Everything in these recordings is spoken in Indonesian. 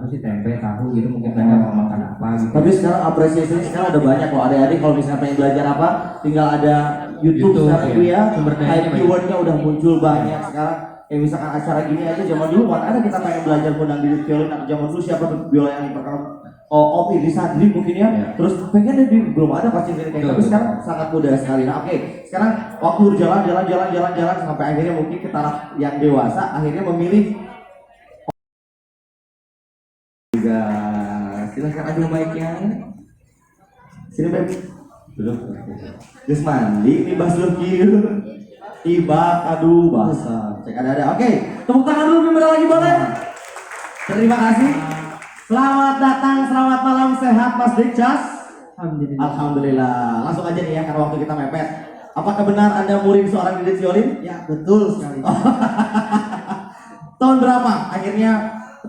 sih tempe, tahu gitu mungkin mereka mau makan apa gitu. Tapi sekarang apresiasinya sekarang ada banyak loh, adik-adik kalau misalnya pengen belajar apa, tinggal ada YouTube sekarang ya. Sumber dayanya keywordnya udah muncul banyak sekarang. Misalkan acara gini aja zaman dulu mana ada kita pengen belajar gunang di violin atau zaman dulu siapa biola yang pertama Om Iri Sadri mungkin ya. Terus pengen belum ada pasti kayak tapi sekarang sangat mudah sekali. Nah oke, sekarang waktu jalan sampai akhirnya mungkin ke taraf yang dewasa, akhirnya memilih juga. Silakan adu mic-nya. Sini Beb. Belum. Geus mandi ini Basur kieu. Tiba aduh basah. Cek ada. Oke, tepuk tangan dulu gimana lagi boleh? Terima kasih. Selamat datang, selamat malam, sehat Mas Dikjas? Alhamdulillah. Alhamdulillah. Langsung aja nih ya karena waktu kita mepet. Apakah benar Anda murid seorang Didit Violin? Ya, betul sekali. Tahun berapa? Akhirnya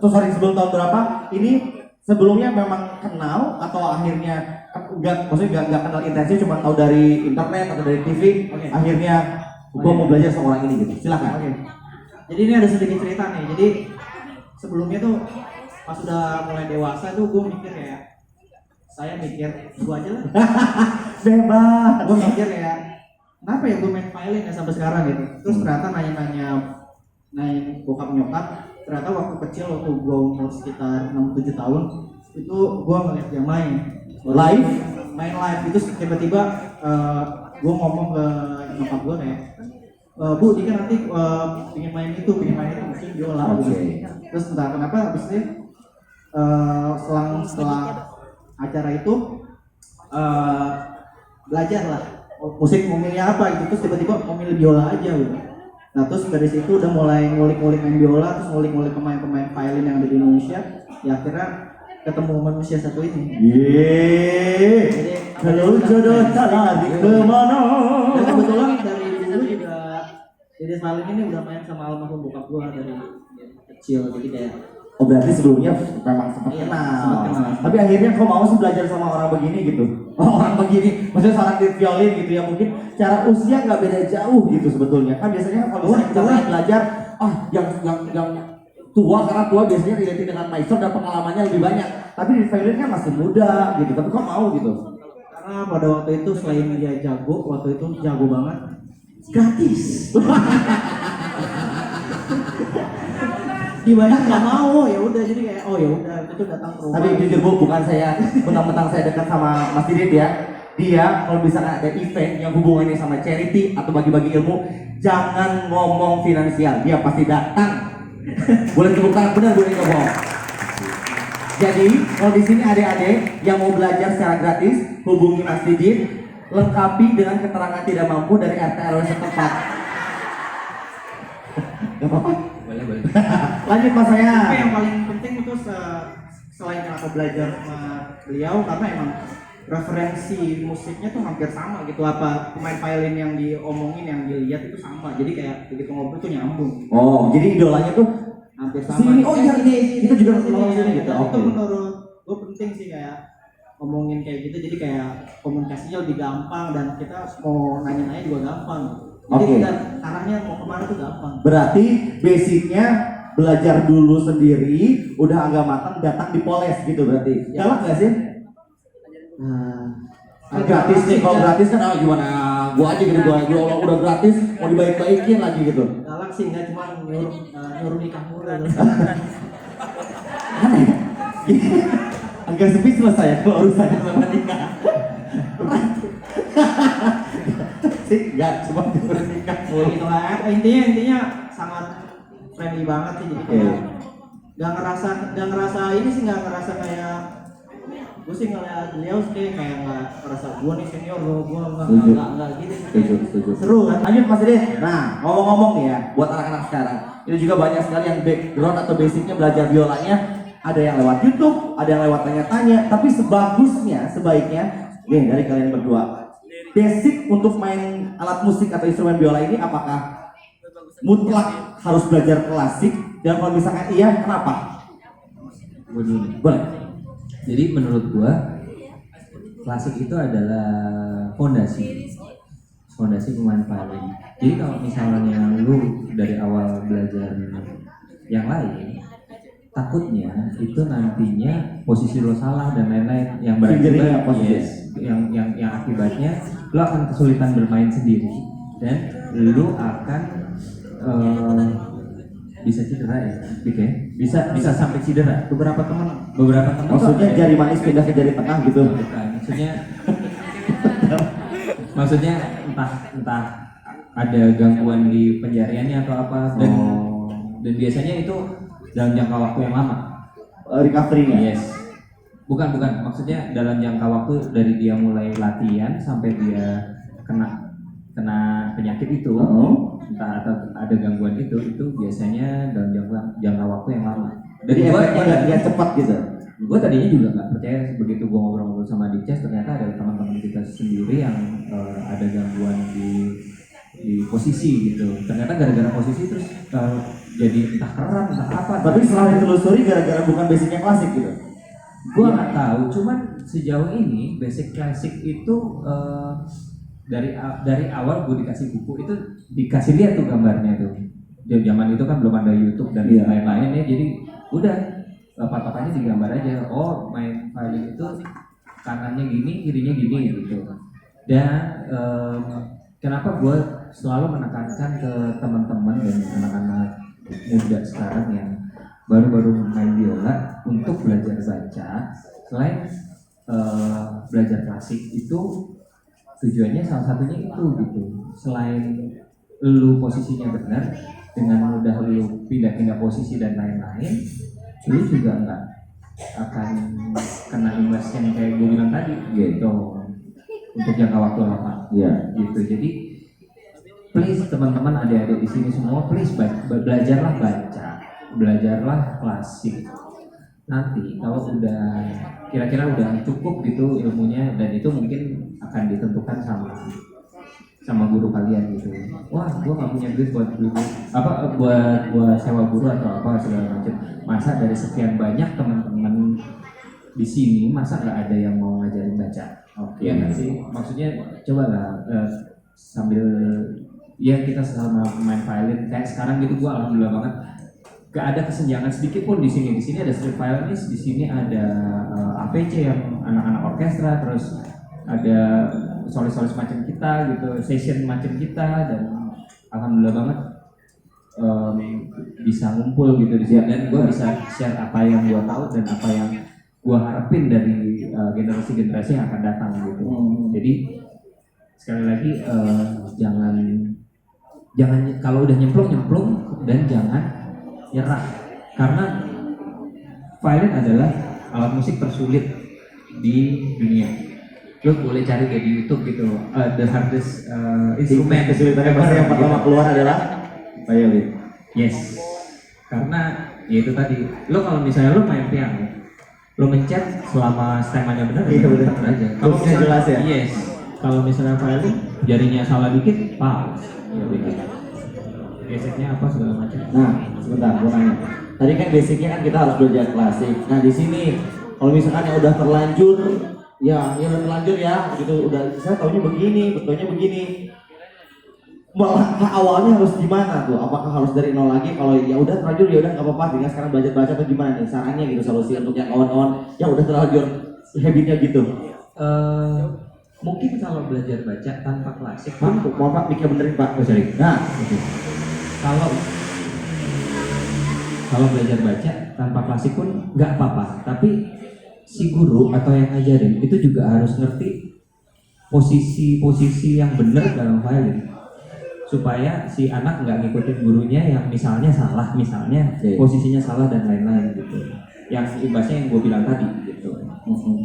sebelum tahun berapa? Ini sebelumnya memang kenal atau akhirnya maksudnya nggak kenal intensif, cuma tahu dari internet atau dari TV. Okay. Akhirnya gua mau belajar sama orang ini gitu. Silakan. Okay. Jadi ini ada sedikit cerita nih. Jadi sebelumnya tuh pas udah mulai dewasa tuh gue mikir kayak gue aja lah. Bebas. Gue mikir kayak kenapa ya gue main violin ya sampai sekarang gitu. Terus ternyata nanya bokap nyokap. Ternyata waktu kecil waktu gue umur sekitar 6-7 tahun itu gue ngeliat dia main live itu tiba-tiba gue ngomong ke nyokap gue kayak Bu, Dika nanti pengen main itu mungkin biola gitu. Terus entah kenapa habis itu setelah acara itu belajar lah musik mau milih apa gitu, terus tiba-tiba mau milih biola aja gitu. Nah terus dari situ udah mulai ngulik-ngulik main biola, terus ngulik-ngulik pemain-pemain violin yang ada di Indonesia. Ya akhirnya ketemu manusia satu ini. Jadi kalau jodoh tak lari kemana. Dan kebetulan dari dulu juga Didit Violin ini udah main sama almarhum bokap gua dari kecil, jadi kayak berarti sebelumnya memang sempat kenal. Tapi akhirnya kok mau sih belajar sama orang begini gitu? Orang begini, maksudnya seorang Didit Violin gitu ya, mungkin cara usia nggak beda jauh gitu sebetulnya. Kan biasanya kalau misalnya kita pengen belajar, yang tua, karena tua biasanya related dengan maestro dan pengalamannya lebih banyak. Tapi Didit Violin kan masih muda gitu, tapi kok mau gitu? Karena pada waktu itu selain dia jago, waktu itu jago banget, gratis. Dibayar nggak mau, ya udah jadi kayak ya udah itu datang ke rumah. Tapi jujur Bu, bukan saya mentang-mentang saya dekat sama Mas Didit ya. Dia kalau misalnya ada event yang hubungannya sama charity atau bagi-bagi ilmu, jangan ngomong finansial, dia pasti datang. Boleh tepuk tangan, benar boleh ngomong. Jadi kalau di sini adik-adik yang mau belajar secara gratis, hubungi Mas Didit, lengkapi dengan keterangan tidak mampu dari RT RW setempat. Gak apa-apa. Boleh. Lanjut Mas saya. Tapi yang paling penting itu selain kenapa belajar sama beliau, karena emang referensi musiknya tuh hampir sama gitu, apa pemain violin yang diomongin yang dilihat itu sama, jadi kayak begitu ngobrol tuh nyambung. Jadi idolanya tuh hampir sama. Sini, kita juga ngomong sini gitu. Itu menurut gue penting sih, kayak ngomongin kayak gitu, jadi kayak komunikasinya lebih gampang dan kita mau nanya-nanya juga gampang. Jadi kita arahnya mau kemana tuh gampang. Berarti basicnya belajar dulu sendiri, udah agak matang, datang dipoles gitu berarti. Galak nggak sih? Gratis nih, kalau gratis kan gimana? Gua aja gitu, gua udah gratis, mau dibaik-baikin lagi gitu. Galak sih, nggak cuma nyuruh nikah murah. Agak speechless saya kalau urusan sama nikah. Sih, nggak cuma nikah mulu. Gitu lah. Intinya sangat friendly banget sih, jadi kayak nggak ngerasa ini sih, nggak ngerasa kayak gue sih ngeliat beliau sih kayak nggak ngerasa gue nih senior, gue nggak gitu sih. Seru kan? Lanjut Mas Dede. Nah, ngomong-ngomong nih ya, buat anak-anak sekarang, ini juga banyak sekali yang background atau basicnya belajar biolanya. Ada yang lewat YouTube, ada yang lewat tanya-tanya. Tapi sebaiknya, nih dari kalian berdua, basic untuk main alat musik atau instrumen biola ini apakah mutlak harus belajar klasik? Dan kalau misalkan iya, kenapa? Boleh. Jadi menurut gua klasik itu adalah fondasi pemain violin. Jadi kalau misalnya lu dari awal belajar yang lain, takutnya itu nantinya posisi lo salah dan lain-lain yang Fingering berakibat posisi. yes, yang akibatnya lo akan kesulitan bermain sendiri dan lo akan bisa cedera ya, gitu ya. Bisa sampai cedera. Beberapa teman Maksudnya jari manis pindah ke jari tengah gitu. bukan, maksudnya entah ada gangguan di penjariannya atau apa dan biasanya itu dalam jangka waktu yang lama. Recovery-nya. Yes. Bukan, maksudnya dalam jangka waktu dari dia mulai latihan sampai dia kena penyakit itu, entah atau ada gangguan itu biasanya dalam jangka waktu yang lama. Jadi efeknya nggak cepat gitu. Gue tadinya juga nggak percaya begitu gue ngobrol-ngobrol sama Dices, ternyata ada teman-teman kita sendiri yang ada gangguan di posisi gitu. Ternyata gara-gara posisi terus jadi entah keram entah apa. Tapi setelah ditelusuri gara-gara bukan basicnya klasik gitu. Gue nggak tahu, cuman sejauh ini basic klasik itu dari awal gue dikasih buku itu dikasih lihat tuh gambarnya tuh. Zaman itu kan belum ada YouTube dan lain-lain ya, jadi udah patokannya di gambar aja. Oh, main violin itu kanannya gini, kirinya gini gitu. Dan kenapa gue selalu menekankan ke teman-teman dan anak-anak muda sekarang yang baru-baru main biola untuk belajar baca, selain belajar klasik itu tujuannya salah satunya itu gitu. Selain lu posisinya benar, dengan mudah lu pindah-pindah posisi dan lain-lain, lu juga nggak akan kena imbas yang kayak gue bilang tadi gitu untuk jangka waktu lama. Gitu. Jadi please teman-teman adik-adik di sini semua, please belajarlah baca, belajarlah klasik. Nanti kalau udah kira-kira udah cukup gitu ilmunya, dan itu mungkin akan ditentukan sama guru kalian gitu. Wah, gua nggak punya duit buat beli buat sewa guru atau apa segala macam. Masa dari sekian banyak teman-teman di sini, masa nggak ada yang mau ngajarin baca? Iya nggak sih? Maksudnya coba lah sambil ya kita sama main violin kayak sekarang gitu, gua alhamdulillah banget gak ada kesenjangan sedikit pun di sini. Di sini ada street violinist, di sini ada APC yang anak-anak orkestra, terus ada solis-solis macam kita gitu, session macam kita, dan alhamdulillah banget bisa ngumpul gitu di sini, dan gue bisa share apa yang gue tahu dan apa yang gue harapin dari generasi-generasi yang akan datang gitu. Jadi sekali lagi jangan kalau udah nyemplung dan jangan nyerah, karena violin adalah alat musik tersulit di dunia. Lo boleh cari kayak di YouTube gitu, the hardest instrument. Kesulitannya pasti yang pertama keluar adalah violin. Yes, karena ya itu tadi. Lo kalau misalnya lo main piano, lo mencet selama stemanya benar, benar aja. Kalau misalnya jelas ya. Yes. Kalau misalnya violin jarinya salah dikit, pause. Geseknya apa segala macam. Nah, sebentar, gue nanya. Tadi kan basicnya kan kita harus belajar klasik. Nah di sini, kalau misalkan yang udah terlanjur, ya udah terlanjur ya, gitu. Udah saya taunya begini, betulnya begini. Malah awalnya harus gimana tuh? Apakah harus dari nol lagi? Kalau ya udah terlanjur ya udah nggak apa-apa. Dengan sekarang belajar baca atau gimana nih? Sarannya gitu, solusi untuk yang kawan-kawan yang udah terlanjur habitnya gitu. Mungkin kalau belajar baca tanpa klasik, Pak, mohon Pak, mikir benerin Pak. sorry. Nah, Kalau belajar baca tanpa klasik pun nggak apa-apa, tapi si guru atau yang ngajarin itu juga harus ngerti posisi-posisi yang benar dalam violin, supaya si anak nggak ngikutin gurunya yang misalnya salah, posisinya salah dan lain-lain gitu. Yang imbasnya yang gue bilang tadi gitu.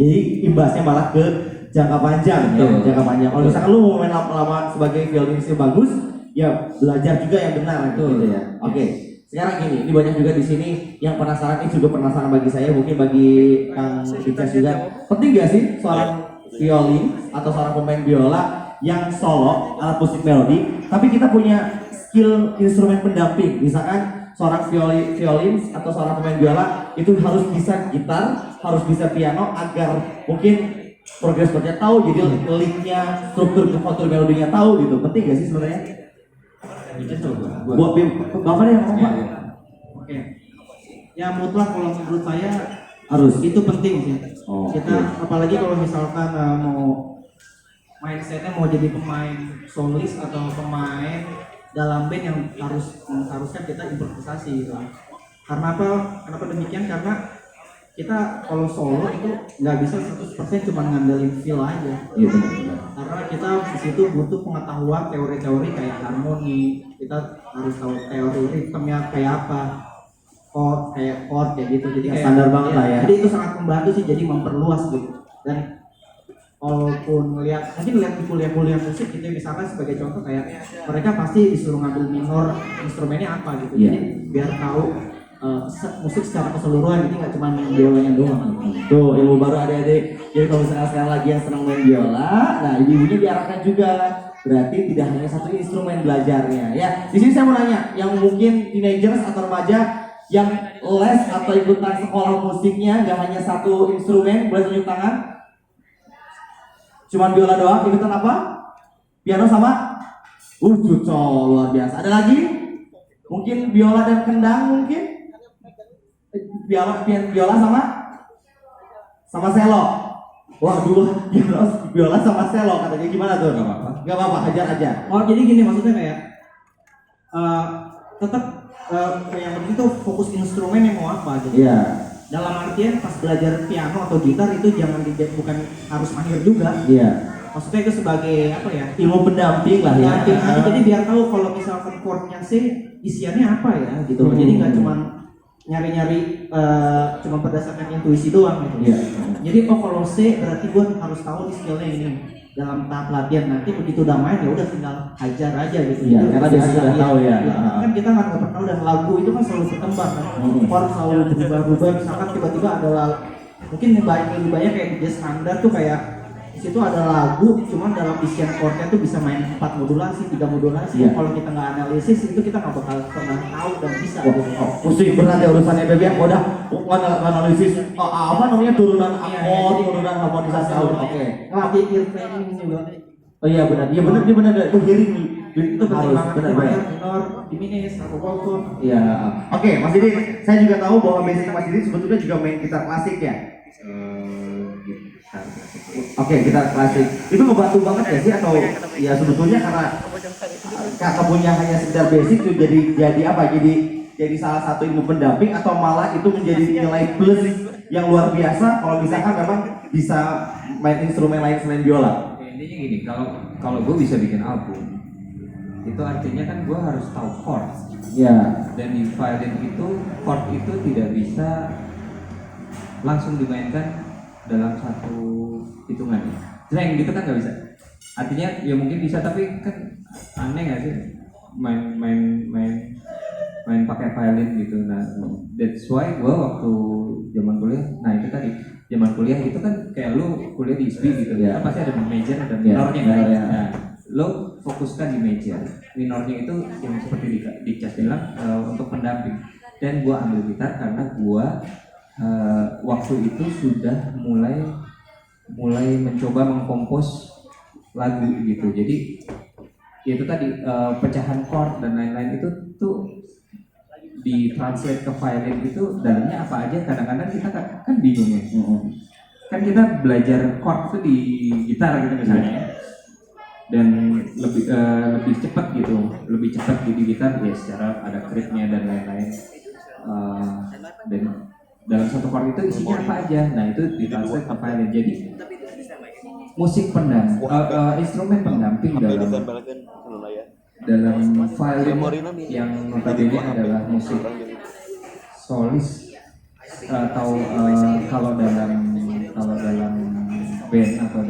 Jadi imbasnya malah ke jangka panjang ya, jangka panjang. Kalau misalkan lu mau main lama-lama sebagai violinis yang bagus, ya belajar juga yang benar gitu ya. Oke. Sekarang gini, ini banyak juga di sini yang penasaran, ini juga penasaran bagi saya, mungkin bagi Kang Dices juga. Penting gak sih seorang violin atau seorang pemain biola yang solo alat musik melodi, tapi kita punya skill instrumen pendamping, misalkan seorang violin atau seorang pemain biola itu harus bisa gitar, harus bisa piano agar mungkin progresnya tahu, jadi licknya, struktur kontur melodinya tahu gitu. Penting gak sih sebenarnya? Kita coba. Buat Bapak yang ngomong Pak. Oke. Ya mutlak kalau menurut saya Harus. itu penting sih. Oh, Kita apalagi kalau misalkan mau mindsetnya mau jadi pemain solis atau pemain dalam band yang haruskan kita improvisasi gitu. Karena apa? Kenapa demikian? Karena kita kalau solo itu nggak bisa 100% cuma ngandelin feel aja. Iya benar. Karena kita di situ butuh pengetahuan teori-teori kayak harmoni, kita harus tahu teori ritmenya kayak apa, kayak chord kayak gitu. Jadi Ya, kayak standar banget lah ya. Jadi itu sangat membantu sih, jadi memperluas gitu. Dan walaupun mungkin lihat di kuliah-kuliah musik gitu, misalkan sebagai contoh kayak mereka pasti disuruh ngambil minor instrumennya apa gitu. Iya. Jadi biar tahu musik secara keseluruhan, jadi nggak cuma main biolanya doang. Tuh ilmu baru adik-adik. Jadi kalau misalnya sekarang lagi yang senang main biola, nah ibu-ibunya diarahkan juga. Berarti tidak hanya satu instrumen belajarnya. Ya, di sini saya mau nanya, yang mungkin teenagers atau remaja yang les atau ikutan sekolah musiknya nggak hanya satu instrumen, boleh tunjuk tangan? Cuman biola doang, ikutan apa? Piano sama? Cucol, luar biasa. Ada lagi? Mungkin biola dan kendang mungkin? Biola sama selo. Wah, dua biola sama selo katanya, gimana tuh? Gak apa-apa, hajar aja. Oh jadi gini maksudnya kayak tetap yang penting tuh fokus instrumen yang mau apa gitu. Iya. Dalam artian pas belajar piano atau gitar itu jangan bukan harus mahir juga. Iya. Maksudnya itu sebagai apa ya? Ilmu pendamping lah ya. Pendamping aja, jadi biar tahu kalau misalkan chordnya C isiannya apa ya gitu. Jadi nggak cuma nyari-nyari cuma berdasarkan intuisi doang gitu. Iya. Jadi kalau C berarti gue harus tahu di skillnya ini. Dalam tahap latihan nanti begitu udah main ya udah tinggal hajar aja gitu. Iya, karena dia sudah tahu ya. Kan kita nggak pernah tahu, dan lagu itu kan selalu berkembang kan. Chord selalu berubah-ubah. Misalkan tiba-tiba ada mungkin lebih banyak kayak jazz standar tuh kayak di situ ada lagu, cuman dalam isian chordnya tuh bisa main 4 modulasi, 3 modulasi. Iya. Kalau kita nggak analisis itu kita nggak bakal pernah tahu dan bisa. Gitu. Pusing berat ya urusannya Beb ya. Udah analisis apa namanya turunan akord, turunan harmonisasi. Oke. Ngelatih ear training juga. Oh iya benar. Iya benar, dia benar. Itu hearing Itu penting banget. benar. Mayor, minor, diminis, atau balkon. Iya. Oke, Mas Didi, saya juga tahu bahwa basic Mas Didi sebetulnya juga main gitar klasik ya. Oke, gitar klasik. Itu ngebantu banget ya sih, atau ya sebetulnya karena punya hanya sekedar basic itu jadi apa? Jadi salah satu ilmu pendamping, atau malah itu menjadi nilai plus yang luar biasa kalau misalkan memang bisa main instrumen lain selain biola. Intinya gini, kalau gue bisa bikin album, itu artinya kan gue harus tahu chord. Ya. Dan di violin itu chord itu tidak bisa langsung dimainkan dalam satu hitungan. Slang gitu kan nggak bisa. Artinya ya mungkin bisa, tapi kan aneh nggak sih main pakai violin gitu. Nah, that's why gue waktu zaman kuliah, nah itu tadi zaman kuliah itu kan kayak lu kuliah di ISB gitu ya, pasti ada major dan minornya kan. Nah, lo fokuskan di major, minornya itu yang seperti di Cas bilang untuk pendamping. Dan gue ambil gitar karena gue waktu itu sudah mulai mencoba mengkompos lagu gitu. Jadi itu tadi pecahan chord dan lain-lain itu tuh ditranslate ke violin itu dalamnya apa aja. Kadang-kadang kita kan bingung ya. Kan kita belajar chord tuh di gitar gitu misalnya, dan lebih cepat gitu, lebih cepat di gitar ya secara ada kritnya dan lain-lain. Dan dalam satu chord itu isinya apa aja, nah itu ditranslate ke violin. Jadi musik pendamping, instrumen pendamping dalam violin yang notabene adalah musik solis, atau kalau dalam band atau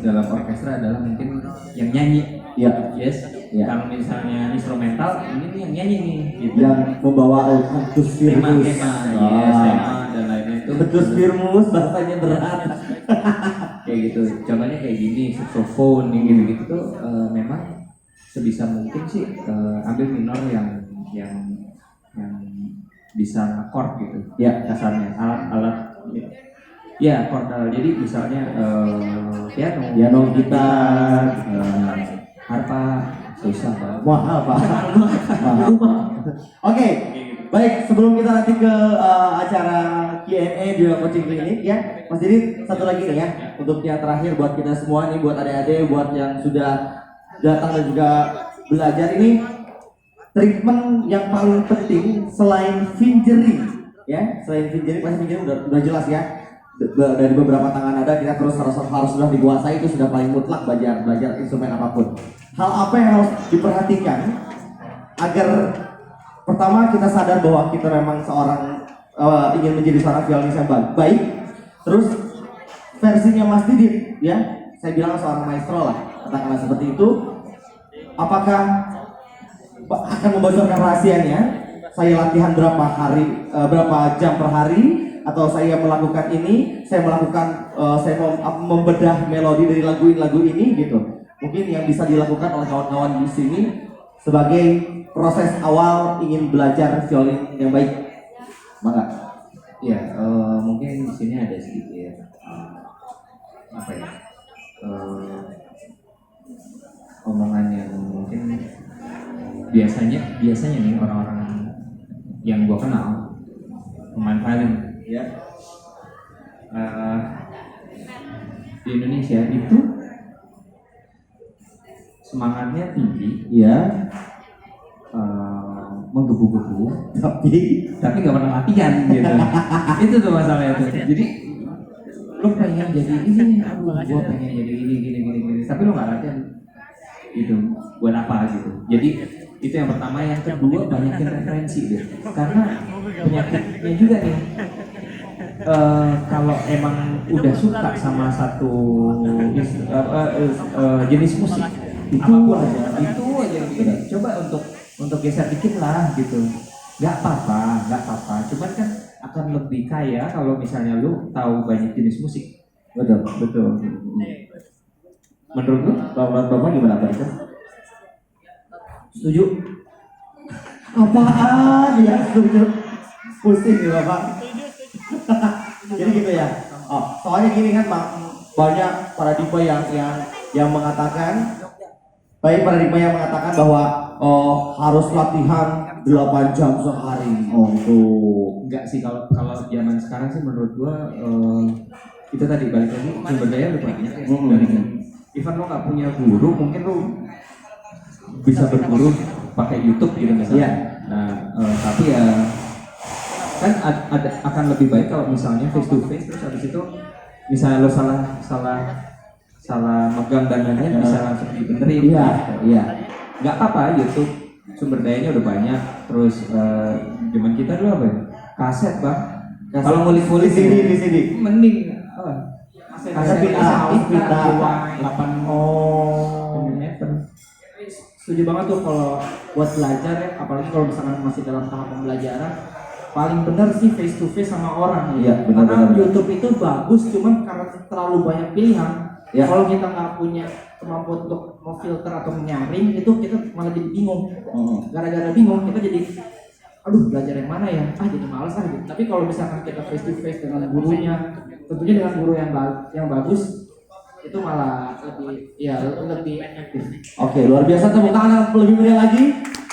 dalam orkestra adalah mungkin yang nyanyi. Ya. Yes. Ya. Kalau misalnya instrumental, ini nih yang nyanyi nih gitu. Yang membawa altus firmus. Tema dan lain-lain itu. Altus firmus bahasanya berat. Kayak gitu. Contohnya kayak gini, saxophone gitu tuh memang sebisa mungkin sih ambil minor yang bisa chord gitu. Ya, kasarnya alat ya chordal. Jadi misalnya piano, gitar, harpa, susah banget. Mahal Pak. Mahal. Oke, baik sebelum kita nanti ke acara Q&A di coaching klinik ya, Mas Didi satu lagi nih ya untuk yang terakhir buat kita semua nih, buat adik-adik, buat yang sudah datang dan juga belajar ini, treatment yang paling penting selain fingering ya, selain fingering pasti fingering udah jelas ya. Dari beberapa tangan ada kita terus harus sudah dikuasai, itu sudah paling mutlak belajar instrumen apapun. Hal apa yang harus diperhatikan agar pertama kita sadar bahwa kita memang seorang ingin menjadi seorang violinis yang baik. Terus versinya Mas Didit ya, saya bilang seorang maestro lah, katakanlah seperti itu. Apakah akan membocorkan rahasianya? Saya latihan berapa jam per hari, atau saya melakukan ini, saya mau membedah melodi dari lagu ini gitu. Mungkin yang bisa dilakukan oleh kawan-kawan di sini sebagai proses awal ingin belajar violin yang baik. Mangga. Ya, mungkin di sini ada sedikit apa ya, omongan yang mungkin biasanya nih orang-orang yang gua kenal pemain violin Ya. Di Indonesia itu semangatnya tinggi, Ya. menggebu-gebu, Tapi nggak pernah latihan gitu. Itu tuh masalahnya tuh. Jadi lu pengen jadi ini, gua pengen jadi gini, tapi lu nggak latihan gitu. Buat apa gitu? Jadi itu yang pertama. Yang kedua, banyakin referensi deh, karena penyakitnya juga nih. Kalau emang udah suka sama satu jenis musik, itu aja gitu. Coba untuk geser dikit lah gitu. Nggak apa-apa. Cuman kan akan lebih kaya kalau misalnya lu tahu banyak jenis musik. betul. Menurut lu? Bapak gimana Pak itu? Setuju? Apaan ya setuju? Pusing ya Bapak. Jadi gitu ya. Oh, soalnya gini kan banyak paradigma yang mengatakan, paradigma yang mengatakan bahwa harus latihan 8 jam sehari. Oh itu. Enggak sih, kalau zaman sekarang sih menurut gua itu tadi balik lagi sumber daya udah banyak ya. Dari even lo nggak punya guru, mungkin lo bisa berguru pakai YouTube gitu misalnya. Iya. Nah, tapi ya kan akan lebih baik kalau misalnya face to face, terus habis itu misalnya lo salah megang dan lain-lain bisa langsung dibenerin. Iya. Nggak apa-apa, YouTube sumber dayanya udah banyak. Terus zaman kita dulu apa ya? Kaset bang. Kalau ngulik-ngulik di sini. mending Kaset pita. 8 meter. Setuju banget tuh kalau buat belajar ya, apalagi kalau misalkan masih dalam tahap pembelajaran, paling benar sih face to face sama orang ya. Iya, benar. Karena YouTube itu bagus, cuman karena terlalu banyak pilihan. Ya. Kalau kita nggak punya kemampuan untuk memfilter atau menyaring, itu kita malah jadi bingung. Gara-gara bingung kita jadi, aduh belajar yang mana ya? Jadi malas gitu. Tapi kalau misalkan kita face to face dengan gurunya, tentunya dengan guru yang bagus, itu malah lebih efektif. Oke, luar biasa, tepuk tangan yang lebih meriah lagi.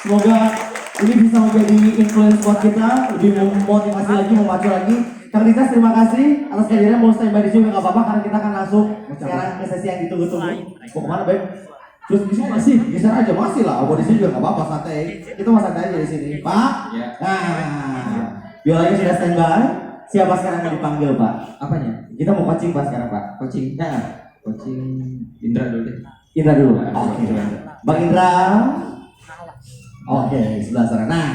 Semoga ini bisa menjadi influence buat kita, lebih memotivasi lagi, memacu lagi. Kang Ditas, terima kasih atas kehadirannya. Mau standby di sini nggak apa-apa, karena kita akan langsung sekarang ke sesi yang ditunggu-tunggu. Mau kemana, Beb? Terus di sini masih, geser aja masih lah. Mau di sini juga nggak apa-apa, santai. Kita mau santai aja di sini, Pak. Ya. Nah, biolanya sudah standby. Siapa sekarang yang dipanggil, Pak? Apanya? Kita mau coaching Pak sekarang, Pak. Coaching. Nah, Coaching Indra dulu deh. Indra dulu. Oke. Bang Indra. Oke, sebelah sana. Nah,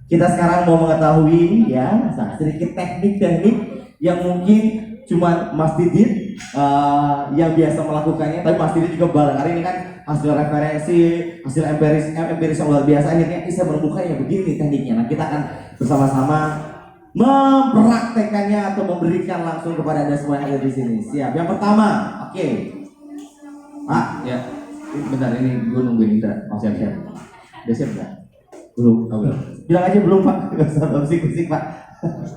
kita sekarang mau mengetahui ya, sedikit teknik-teknik yang mungkin cuma Mas Didit yang biasa melakukannya, tapi Mas Didit juga barangkali ini kan hasil referensi, hasil empiris yang luar biasa, akhirnya bisa menemukan begini tekniknya. Nah, kita akan bersama-sama mempraktekannya atau memberikan langsung kepada Anda semua yang ada di sini. Siap. Yang pertama, oke. Pak, Ya. Bentar, ini gue nungguin Indra. Siap. Udah siap nggak? belum. Oh, belum. Bilang aja belum Pak. Gak usah bisik-bisik Pak.